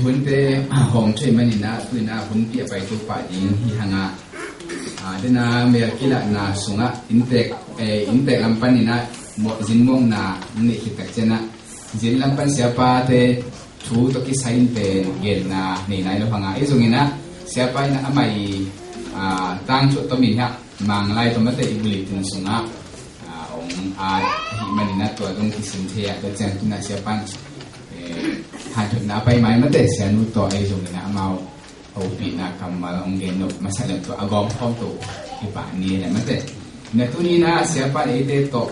hun te hong thei manina tuina hun pia pai tu pa ding hi hanga dena me kila na sunga intek lampanina mo jinmong na ni hitak chena jin lampan siapa te thu to ki sain te gel na nei nai lo hanga izungina siapa ina amai tang chu to min ha mang lai to mate ibuli tin sunga ong hi manina to dong ki sin thea to chen tuna siapa han thut na pai mai mate sianu to ai zungina amao pi na kamal ong gen no masala to agom khom to hi pa ni la mate na tu ni na siapa ite to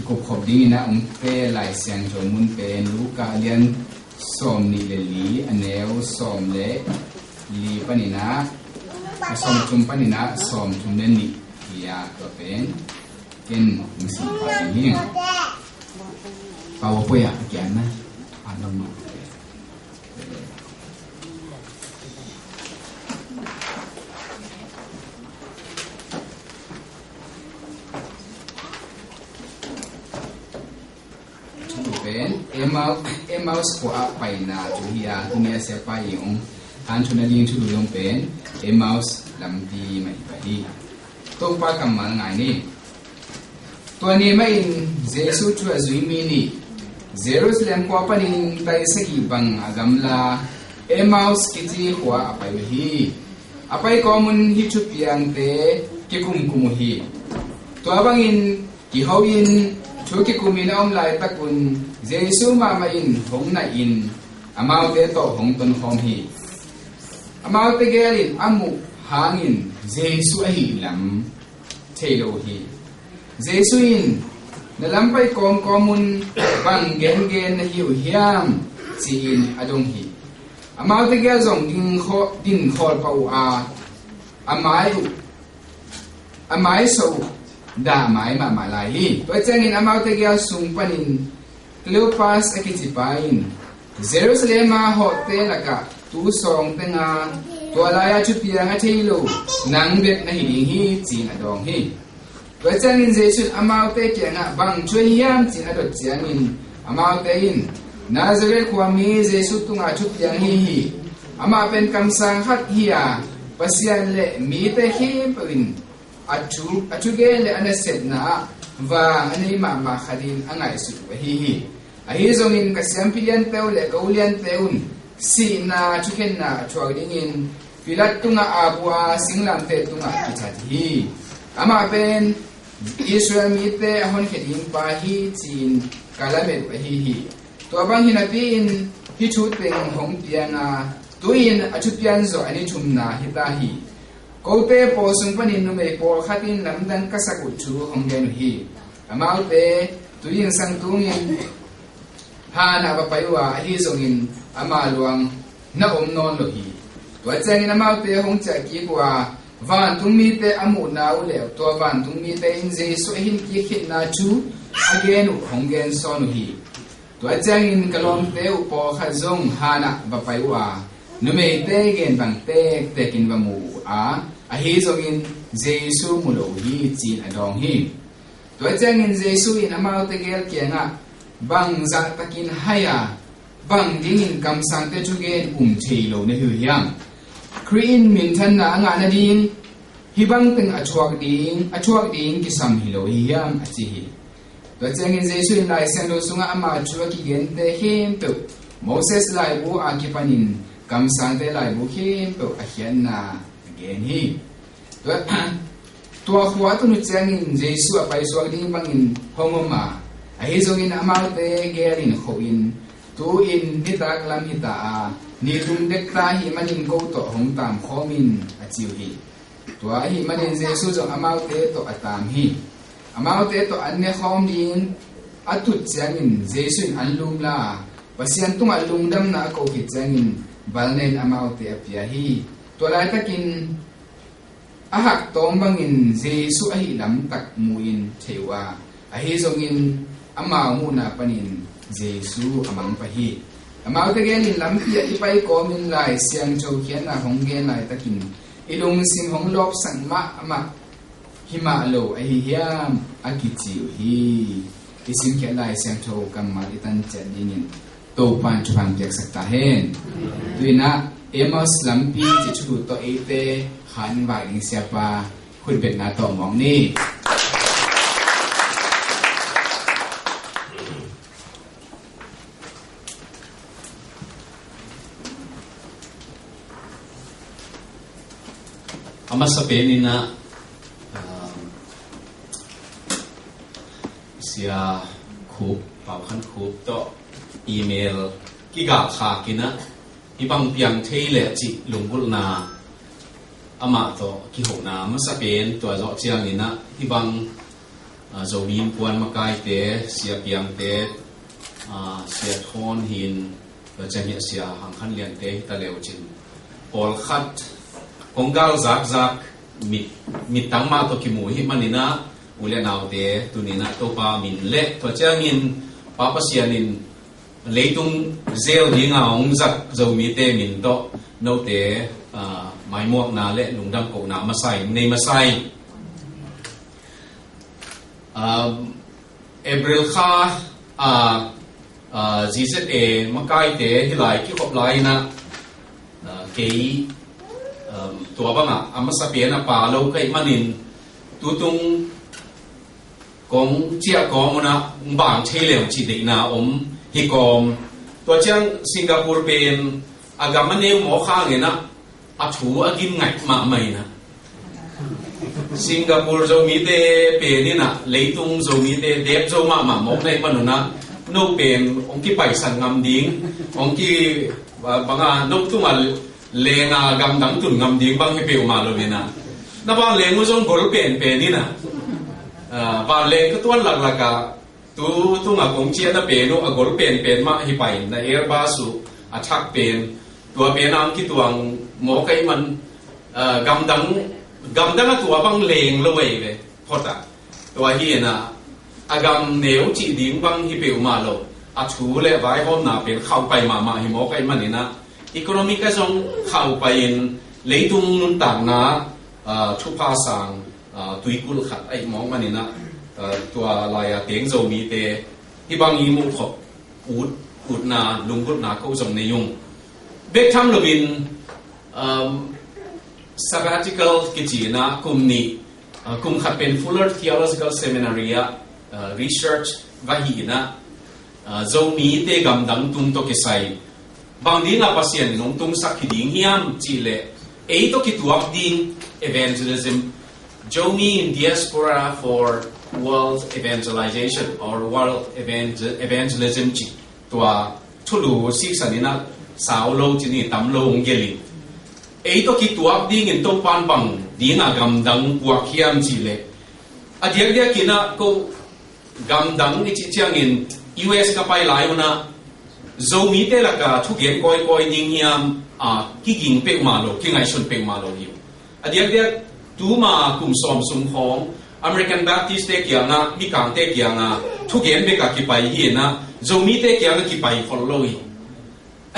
ko khop ding na ong te lai siang jo mun pen lu ka lian som ni le li aneu som le li panina som chum panina som chum le ni ya to pen ken misi pa ni pa wo po ya kyan na anong ma Emaus ko pai na tu hiya tunia siapa yung han chuna ding chu long pen Emaus lam di mai pai to pa kamal ngai ni to ni mai Jesu chu azui mi ni Jerusalem ko pa ning tai sagi bang agamla Emaus kiti kwa apai hi apai ko mun hi chu piang te ki kum hi to abangin ki hawin Chuki kumina lai takun Jesu mama in hong na in amau te to hong ton hom hi amau te gelin amu hangin Jesu ahi lam thelo hi Jesu in nalampai komun bang gen na hiu hiam chi in adong hi amau te gel zong din khol pau amai so da mai ma lai hi to changin amau te gya sung panin Cleopas akitipain Jerusalem ho te laka tu song te nga to alaya chu piang a thilo nang bet na hi hi chin adong hi to changin Jesus amau te kya nga bang choi yam chin adot changin amau te in Nazareth kwa mi Jesus tunga chu piang hi ama pen kam sang hat hiya pasian le mi te hi pawin achu gele anaset na va ani ma khadin angai su hi ahi zongin kasyam pilian teule kaulian teun si na chuken na chuagding in filat tunga abwa singlam te tunga kichat hi ama pen Israel mite ahon khedin pa hi chin kalamet hi to abang hinapin hi chu teng hong pianga tuin achu pian zo ani chumna hita hi Kote po sung panin numay po khatin lamdan kasakut chu honggen hi amau te tuyin sang tungin hana papaywa hi zongin amaluang na non lo hi to changin amau te hong cha ki kwa van tungmi te amu na ule to van tungmi te in Jesu hin ki khit na chu again honggen son hi to changin kalom te upo khazong hana papaywa numay te gen bang te tekin bamu ahi zongin Jesu mulo hi chin adong hi to changin Jesu in amau te gel kianga bang za takin haya bang dingin kam sang te chugen thilo ne hu hiam Krin min than na anga na din hi bang teng achuak ding ki sam hilo hi hiam achi hi to changin Jesu in lai sen lo sunga ama chuak ki gen te him to Moses lai bu akipanin kam sang te lai bu him to ahian na hi tua khwa tu nu changin Jesu apai swag ding bangin hongoma ahi zongin amau te gerin khoin tu in hitak lam hita a ni tum dek ta hi manin go to hong tam khomin achiu hi tua hi manin Jesu jong amau te to atam hi amau te to anne khom din atut changin Jesu in anlum la pasian tunga lungdam na ko hi changin balnen amau te apia hi to lai takin ahak tombangin Jesu ahi lam tak muin thewa ahi zongin amau mu na panin Jesu amang pahi amau te gelin lam pia ipai ko min lai siang chou khian na hong gen lai takin ilung sim hong lop sang ma ama hima lo ahi hiam akichi hi isim khian lai siang chou kam ma itan chan dingin to pan chuan tek sakta hen tuina emos lampi chi chu to ate han wa ing siapa khun bet na to mong ni ama sa penina sia khup pau khan khup to email ki ga kha kina ibang piang thei le chi lungul na ama to ki ho na ma sa pen to zo chiang ina ibang zo win puan makai te sia piang te sia thon hin wa chang sia hang khan lian te ta leo chin pol khat kongal zak zak mit tang ma to ki mu hi manina ule naw te tunina to pa min le to changin pa pa sianin leitung zel dinga ong zak zo mi te min to no te mai muak na le lungdam ko na masai nei masai April kha GZA makai te hilai ki khop lai na ke tua banga ama sapiena pa lo kai manin tutung kong chia ko mona bang thele chi de na hi kom to chang Singapore pen agamane mo kha nge na athu agin ngai ma mai na Singapore zo mi te pe ni na leitung zo mi te dep zo ma mo nei manuna no pen ong ki pai san ngam ding ong ki banga no tu mal lenga gam dang tun ngam ding bang he pe ma lo na na ba lengu zong gol pen ni na ba leng ko tuan lag laga tu nga kong chia na pe no a gol pen ma hi pai na airbus su attack pen tua pe nam ki tuang mo kai man gam dang tua bang leng lo wei ve phota tua hi na agam neu chi ding bang hi pe ma lo a thu le vai hom na pen khau pai ma hi mo kai man ni na economic ka song khau pain leitung nun tang na thu pa sang tuikul khat ai mong manina tua laya teng zo mi te ibang i mu khop ut na lungkut na ko zong ne yung bek tham lovin sabbatical kichina kumni kum khat pen Fuller Theological Seminary research vahina zo mi te gam dang tung to kesai bang ding a pasien nong tung sak hiding hiam chile ei to kituak ding evangelism jomi in diaspora for world evangelization or world evangelism chi tua thulu sik sanina saulo chini tamlo ngeli ei to kituak ding in to pan bang ding a gam dang puak hiam chile adiak dia kina ko gam dang ni chi chiang in US ka pai lai una zo mi te la ka thu gen koi ning hiam ki ging pe ma lo ki ngai sun pe ma lo hiu adiak dia tu ma kum som sum khong American Baptist te kya nga mi kang te kya nga thu gen be ka ki pai hi na zo mi te kya nga ki pai khol lo hi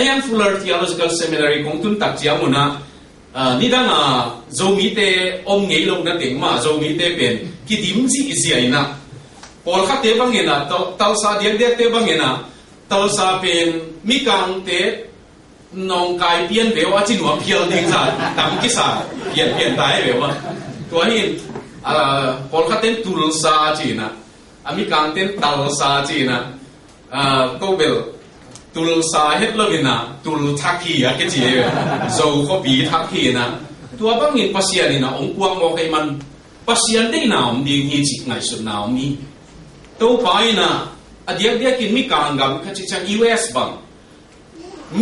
ayan Fuller Theological Seminary kong tun tak chia mu na ni da nga zo mi te om ngei lo na teng ma zo mi te pen ki dim ji isi ai na pol kha te bang ena tal sa diak diak te bang ena tal sa pen mi kang te nong kai pian ve wa chin wa phial ding sa tam ki sa pian tai ve wa to hin pol kha ten tul sa chi na ami kang ten tal sa chi na ko bel tul sa het lo na tul thaki ya ke chi zo ko bi thaki na tua bang in pasian na ong kuang mo kai man pasian de na om ding hi chi ngai su na mi to pai na adiak dia kin mi kang gam kha chi chang US bang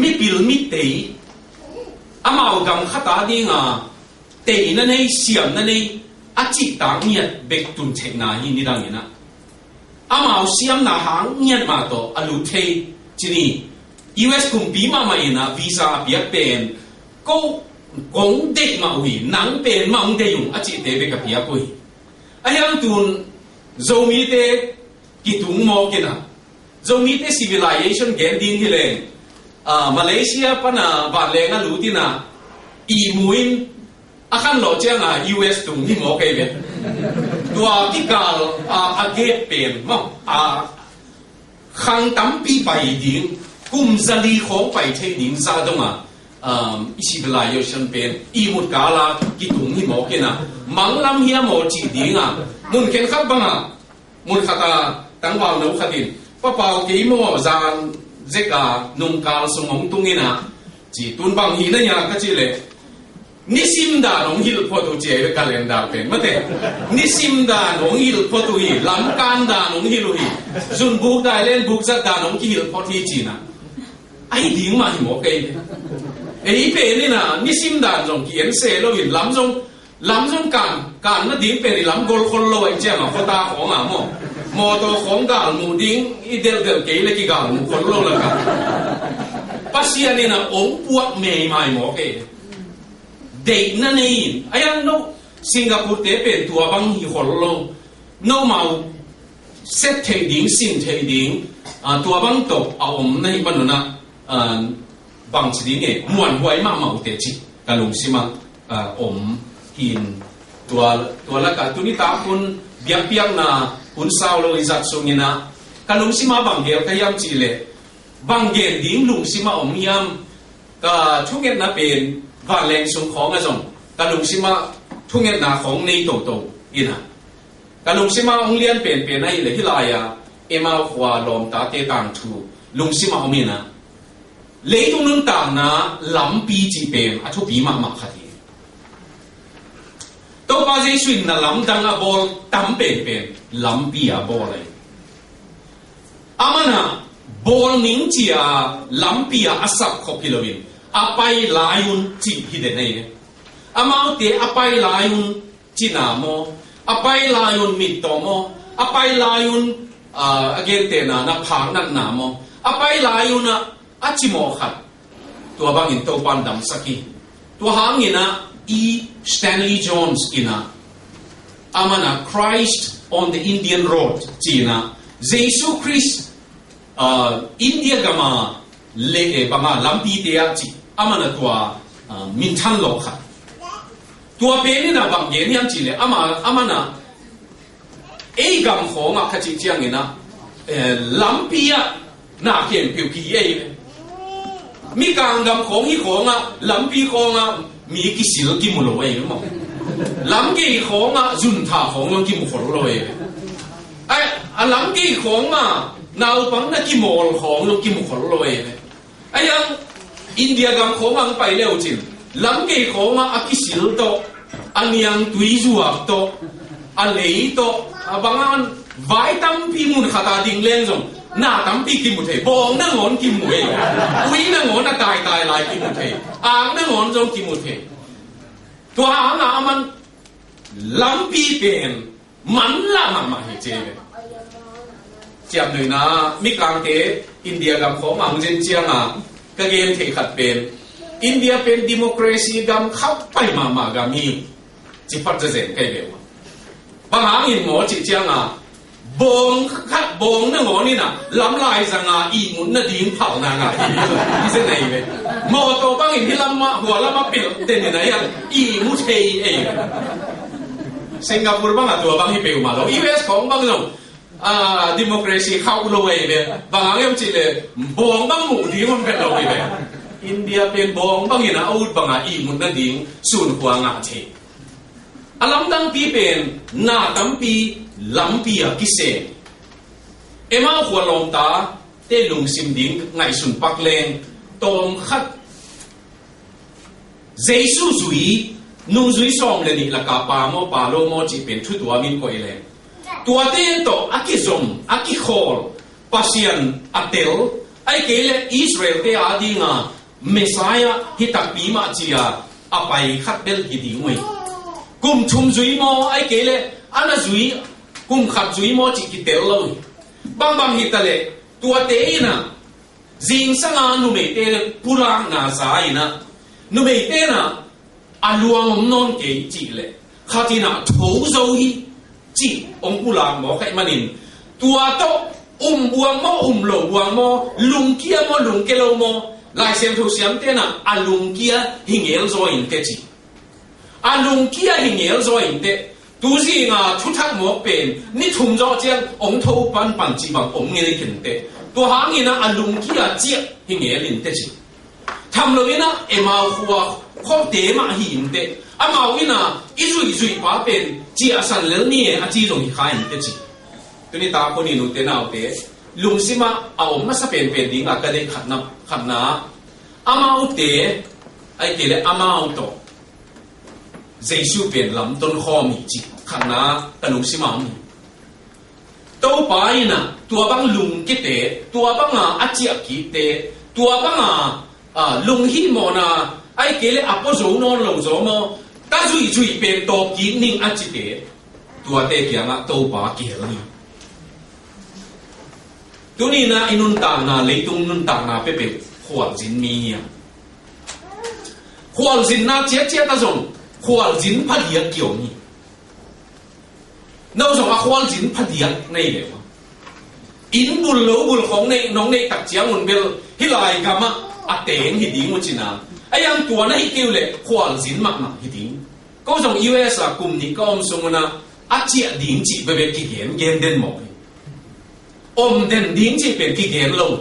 mi pil mi te amao gam khata dinga te na nei siam na nei achi ta miat bek tun che na hi ni dang ina amao siam na hang nyat ma to alu the chini US kum bi ma ma ina visa biak pen ko gong de ma wi nang pen ma ong de yung achi te be ka pia koi ayang tun zo mi te ki tung mo kina zo mi te civilization gen din hi le Malaysia pana ba le nga lutina i muin akan lo che nga US tung ni mo kai be tua ki kal a get pen mo khang tam pi pai ding kum zali khong pai thei ding za donga isibla yo shan pen imut kala ki tung hi mo kena manglam hi mo chi dinga mun ken khat banga mun khata tangwal no khatin pa pau ke mo zan zeka nung kal sungong tungina chi tun bang hi na ya ka chi le nisim da nong hil photo che calendar pen mate nisim da nong hil photo hi lam kan da nong hil hi zun bu da len bu za da nong ki hil photo chi na ai ding ma hi mo ke ei pe ni na nisim da jong kien se lo hin lam jong kan na ding pe lam gol khol lo ai che ma phota khong a mo to khong ga mu ding i del ke le ki ga mu khol lo la ka pasia ni na ong puak me mai mo ke date na nei ayan no Singapore te pen tua bang hi hollo no mau set thei ding sim thei ding tua bang to om nei banuna bang chi ding e muan huai ma mau te chi kalung sima om hin tua la ka tuni ta pun biak na un sao lo izat sungina kalung sima bang gel kayam chi le bang gen ding lung sima om yam ka thunget na pen và lệnh xuống khó nga rồng cả lùng xí mà thu nghe na khóng nei tổ ina cả lùng xí mà ông liên bền này là hilai à em ao hòa lom ta tê tàng thu lùng xí mà ông ina lấy tung nương tàng na lắm pi chỉ bền à thu pi mà khát đi đâu bao giờ xuyên na lắm đằng à bol tắm bền lắm pi à bol này amana bol nín chỉ à lắm pi à asap khop hilovin apai layun chi hide nei amau te apai layun chi na mo apai layun mit to mo apai layun again te na phang na mo apai layun achi mo khat tua bang in to pan dam saki tua hangina Stanley Jones ina amana Christ on the Indian Road china Jesus Christ India gama le banga lampi te a chi amana tua min than lo kha tua pe ni na bang ye niam chi le amana e gam ho nga kha chi chiang ina lampia na ken piu ki ye mi kang gam khong hi khonga lampi khonga mi ki sil ki mu lo e mo lam ki khonga jun tha khong lo ki mu khol lo e ai lam ki khonga nau pang na ki mol khong lo ki mu khol lo e ayang India gam khong ang pai leo chin lam ke khong a kisil to aniang tui zuak to a lei to abangan vai tam pi mun khata ding len jong na tam pi ki mu the bong na ngon ki mu e ui na ngon na tai lai ki mu the ang na ngon jong ki mu the to ang a man lam pi pen man la ma he che chiam noi na mi kang te India gam khong ang jen chiang a cái game thì khát bên India bên democracy gam khắp bay mà gam hi chỉ phát ra dễ cái điều bằng hàng in ngõ chỉ chiang à bong khát bong nó ngõ ni na lắm lại rằng à y muốn nó điên phao na ngà thì thế này vậy mò tô bằng in thì lắm màหัวlắm mà biểu tên này à y muốn chơi ấy Singapore bằng à tua bằng hi biểu mà lo US không bằng rồi democracy khâu lôi về và hàng em chỉ là bong băng mũ đi không phải lôi về India bên bong băng hiện out bằng ý muốnนั่นดิ้งส่วนหัวงาเทlắm đăng pi bên na đăng pi lắm pi kise em aoหัวลงตาเตลุงซิมดิ้งไงส่วนปักเลงตอมขัดเจสุจุยนุ่งจุยส่งเลยนี่ละกาปาโมปาโลโมจีเป็นทุตัวมินก็เลยตัวเต้นโตอากิซมอากิโคลปัสยันอัตเตลไอเกลอิสราเอลเตอาดิงาเมสายาฮิตักปีมาจียาอภัยขัดเบลฮิดิงวยกุมชุมจุยโมไอเกลอันจุยกุมขัดจุยโมจีกิเตลเลยบางฮิตเลตัวเต้น่ะจิงสังอานุเมเตปุรังนาสายนะนุเมเตน่ะอาลวงมนนเกจีเลข้าที่น่ะทูโซฮีจีองกุลาหมอไข่มันนินตัวโตบวงโมโลบวงโมลุงเกียโมลุงเกโลโมลายเสียงทุกเสียงเต้น่ะอาลุงเกียหิงเอลโซอินเตจีอาลุงเกียหิงเอลโซอินเตดูสิงาทุกทักหมอเป็นนี่ทุ่มจอเจียงองทูปันจีบังองเงยขึ้นเต ตัวหางอินะอลุงกี้อาเจียหิงเอลินเตจิทำเลยนะมาหัวข้อเตมาหินเตมาวินะอิจุยป้าเป็นจีอาสันเลนี่อาจีรงหิขายหินเตจิตัวนี้ตาคนนี้นุเตน่าเตลุงสิมาเอามาสเปนเป็นดิ้งอะก็ได้ขัดนามาอุเตไอ้เกลอามาอุโตเจสูเป็นลำต้นข้อมีจิขัดนาแต่ลุงสิมาตัวไปนะตัวบังลุงกิเตตัวบังอาเจียกิเตตัวบังลุงฮิโมนาไอ้เกลอาปโจโนลงโจโนตาจุยเป็นตัวกินนิ่งอาจิเตตัวเตเกียงตัวปาเกลนี่ตัวนี้นะอินุนต่างนาเลยตุงนุนต่างนาเป็นขวานจินมีขวานจินนาเจี๊ยตาจงขวานจินพัดยาเกี่ยวนี่เราส่งขวานจินพัดยาในเลยวะอินบุลโลบุลของในน้องในตักเจียงมันเบลฮิลายกามะอัตเตงฮิดิงมุจินาไอ้ยังตัวนั้นฮิเกี่ยวเลยขวานจินมากฮิดิงก็ส่ง US กลุ่มนี้ก็ส่งนะอาเจียดิงจีเบเบกิเกนเกนเดนหมอยเดนดิ้งจีเป็นกิเกนลง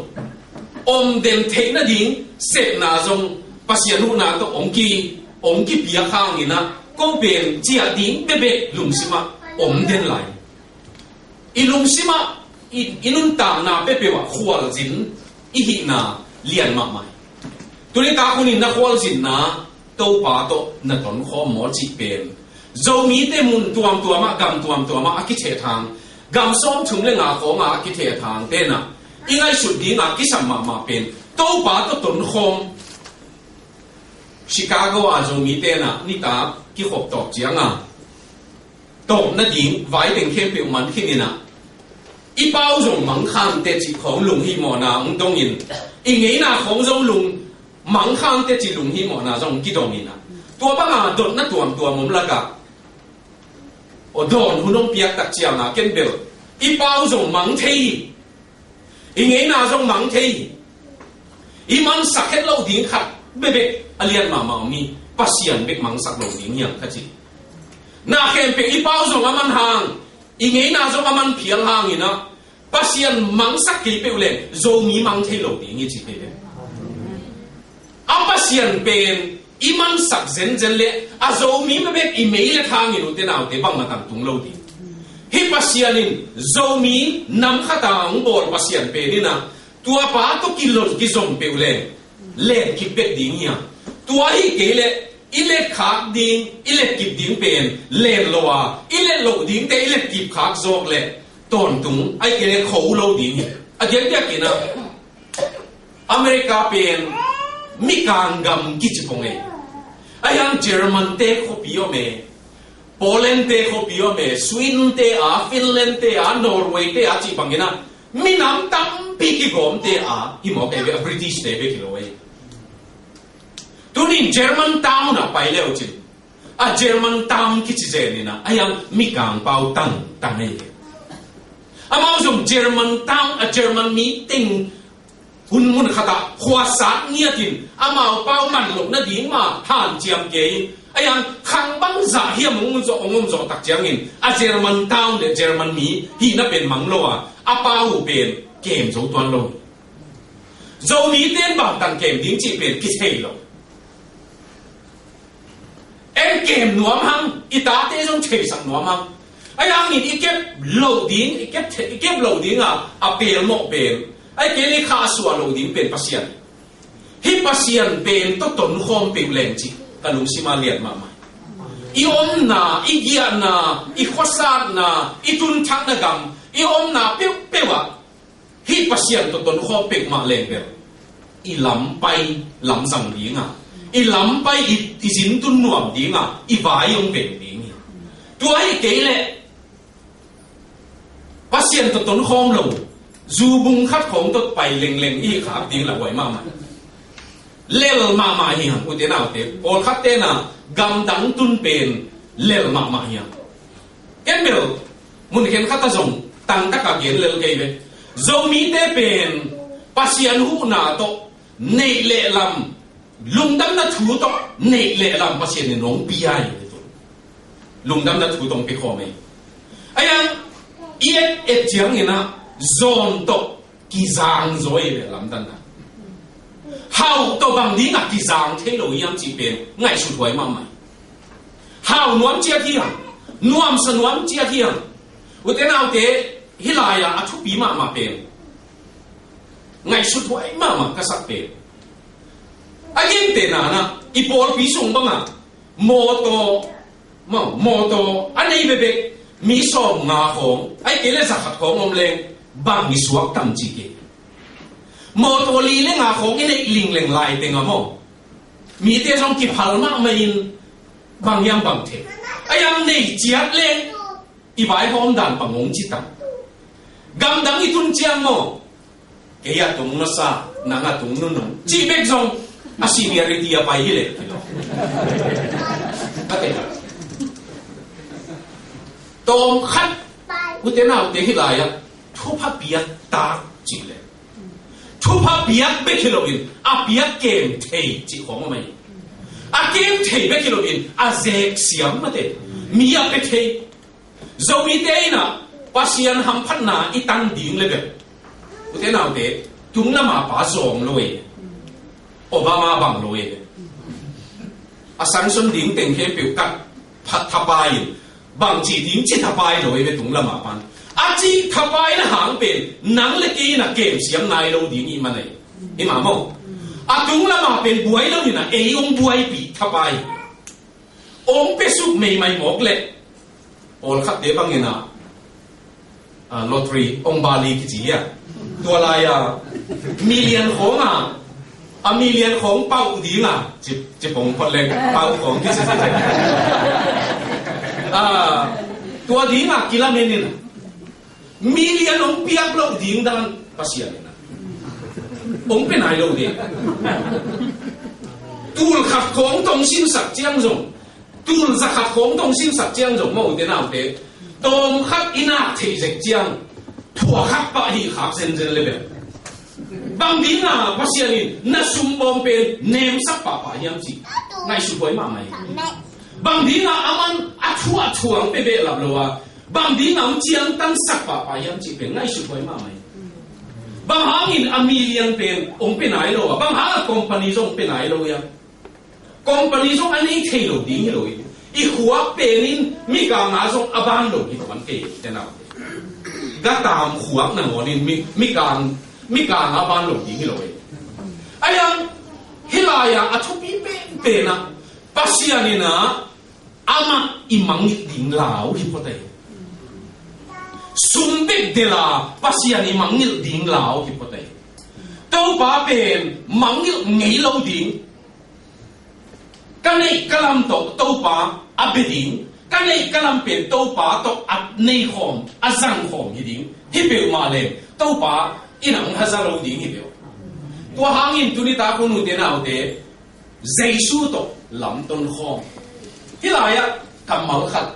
เดนเทนดิ้งเสร็จนาจงปัสยานุนาตัวองค์เปียข้างนี่นะก็เป็นเจียดิ้งเบ๊ะลุงสิมาเดนไหลลุงสิมานุนต่างนาเป๊ะว่าขวานจินหินาเลียนมากมายตัวนี้ตาคนนี้นะขวานจินนะตัวป่าตัวนัตอนข้อหมอจีเป็นโจมีเตมุนตัวมากำตัวมาอากิเชทางกำซ้อมถึงเรื่องของกิเททางเต้นะยังไงสุดดีกิสัมมาเป็นตัวป่าตัวต้นคมชิคาโกอาจจะมีเต้นะนี่ตากิขบตอกเจียงตกนั่นยิงไว้เป็นเข้มเปรี้ยวมันขึ้นนี่นะอีเป้าจงมังคันเตจิของลุงฮิโมนาต้องยินอีงี้นะของจงลุงมังคันเตจิลุงฮิโมนาจงกิดองนี่นะตัวป้าโดนนั่นตัวมุมละกะโดนหุ่นองเปียกตักเจียงเก็นเบลอีเป้าจงมังเทยอีงี้นะจงมังเทยอีมันสักแค่เราดิ้งขัดเบ๊ะอเลียนมามีปัสยันเบ๊กมังสักเราดิ้งอย่างขจินาเข็มเป็นอีเป้าจงมันห่างอีงี้นะจงมันเพียงห่างอีนะปัสยันมังสักกี่เปลเลยโจมีมังเทยเราดิ้งยี่จีเปลปัสยันเป็นอีมันสักเจนเลยโจมีเบ๊กอีเมย์ทางอีนุเตน่าเตบังมาตั้งตุงเราดิ้งฮิปัสยันินโจมีนำข้าตาองบอลปัสยันเป็นนี่นะตัวป้าตัวกิโลกิจงเปลเล่กิเป็ดดิ้งเนี่ยตัวฮิเกลอิเล็กขาดิ้งอิเล็กกิบดิ้งเป็นเล่โลอาอิเล็กโลดิ้งแต่อิเล็กกิบขาจอกเล่ตอนตุงไอ้เกลเขาโลดิ้งเดี๋ยวกินนะอเมริกาเป็นมิการกำกิจพงเอไอ้ยังเยอรมันเตะเขาพิโอเมโปแลนด์เตะเขาพิโอเมสวีเดนเตะฟินแลนด์เตะนอร์เวย์เตะจีบังเงินะมีน้ำตั้มปีกิกอมเตะฮิมอกเอเวบริติชเตะเบกิโลเอตัวนี้เยอรมันตาวน์ไปแล้วจิเยอรมันตาวน์กิจเจนี่นะไอ้ยังมีการเป่าตั้งเอมาส่งเยอรมันตาวน์เยอรมันมีติงหุ่นมุนขตาขวาสัตเนี่ยจินมาเป่ามันหลบนั่นดีมาห่านเจียมเกยไอ้ยังขังบังจ่าเฮียมึงจะตักเจียงอินเยอรมันตาวน์เยอรมันมีที่นั่นเป็นมังโลเป่าเป็นเกมโจตัวโลโจมีเต้นบังตันเกมดิ้งจีเป็นกิเทโลเกมหนัวมังอีตาเต้จงเฉยสักหนัวมังไอ้ยังนี่อีเก็บโลดิ้งอีเก็บโลดิ้งเป็นโมเป็นไอ้เกลี่ยข้าสัวโลดิ้งเป็นปัสยันฮิปัสยันเป็นต้นคอมเป็นแรงจิกลุงสิมาเลียนมาใหม่อีอมนาอีเกียนาอีขวสาดนาอีตุนชักนกรรมอีอมนาเปี้ยวฮิปัสยันต้นคอมเป็นมาแรงแบบอีลำไปลำสังดิ้งอีลำไปอีสินตุนหนวมดิ้งอีวายงเป็นดิ้งตัวไอ้เกลี่ยปัสยันต้นคอมลงจูบุงคัดของตัวไปเล็งอีขาดิ้งละไว้มาใหม่เล่ลมาเฮียอุเทนาเตโอลคัตเตนะกำดังตุนเป็นเล่ลมาเฮียเก็บเบลมุนเห็นขัตจงตั้งตะกะเกนเล่ลเกยเบโจมีเตเป็นปัสยันหูนาโตเนเล่ลำลุงดำนัทูโตเนเล่ลำปัสยันน้องปียลุงดำนัทูตรงไปขอไหมไอ้ยังเจียงเงี้ยนะโซนโต kỳ giang rồi để làm tân à hào tàu bằng đi ngạc kỳ giang thế lối yam chỉ bên ngay sụt hoài mà mày hào nuam chia thiang nuam sa nuam chia thiang u te nào te hilaya a thu pi mà bên ngay sụt hoài mà cái sắc bên again te na ipol pi sung bang à moto anh ấy về về mi som ngà hong ai kể là zakat hong om leng bang mi suak tam chi ke moto li le ngà hong cái này ling leng lai te ngamo mi te song ki phal ma main bang yam bang the ayam nei chiat leng i bai hom dan pangong chi tam gam dang i tun chiang mo ke ya tung na sa na nga tung nun chi bek zong a seniority a pai hile okay tôm khát u thế nào để cái lại thu phát bia ta chỉ lệ thu phát bia bé kilo in bia game thầy chỉ có mà mày game thầy bé kilo in dễ xiêm mà thế mía bé thầy dầu mi thế na pasian ham phát na tăng điểm lên vậy u thế nào để chúng nó mà phá rộng rồi Obama bằng rồi sáng sớm điểm tiền khi biểu cắt phát tháp bài bằng chỉ điểm chỉ tháp bài rồi về đúng là mà bạn chỉ tháp bài là hàng bên nắng là cái là game xiêm này lâu điểm gì mà này đi mà mong đúng là mà bên buổi lâu thì là ông buổi bị tháp bài ông bé sụp mày mày mọc lệ ông khắp để bằng như nào lottery ông Bali cái gì à tua lại million khổ million khổ bao điểm à chỉ bông phát lên bao khổ cái gì tua điểm à kila menin million ông biak lâu điểm dan pasian na ông bên này lâu điểm tul khát khổng tông xin sạch chiang rồng tul giặc khát khổng tông xin sạch chiang rồng màu thế nào thế tôm khát ina thì dịch chiang thua khát bạ hi khát sen sen lên bằng điểm à pasian na sum bom pen nem sắc bạ bạ yam chi ngay sum boi mà mày bằng điểm à aman thua bê bê lập lô bằng điểm à chiang tăng sắc bạ bạ yam chi pen ngay sum boi mà mày bằng hangin million pen ông pen ai lô bằng hang company ông pen ai lô ya company ông anh ấy thay lô đi lô i khua penin mi ka nga zong aban lo ki ban ke te na ga tam khua na ngonin mi ka nga ban lo di lo ayang hilaya athu pi pe na pasiani na ama imang ding lao hi pote sumbek de la pasiani mangil ding lao hi pote tau pa pen mangil ngei lo ding kanai kalam to tau pa abeding kanai kalam pen tau pa to at nei khom azang khom hiding hibeu ma le tau pa inang hazaro ding hibeu to hangin tuni ta ko nu de nau de jesu to lam ton khom hilaya kamal khat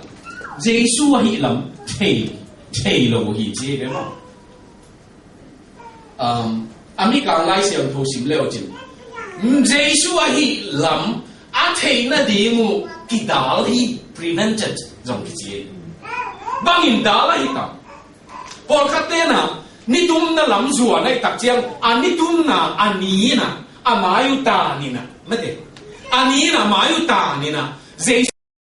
jesu hi lam thei lo hi je de ma ami ka lai siam tho sim leo jin jesu hi lam thầy na đi mu kỳ đào hi prevented dòng cái gì bằng in đào hi tam còn khát tên à ni tum na làm rùa này tập chiang ni tum na ani na amayu ta ni na mất đấy ani na amayu ta ni na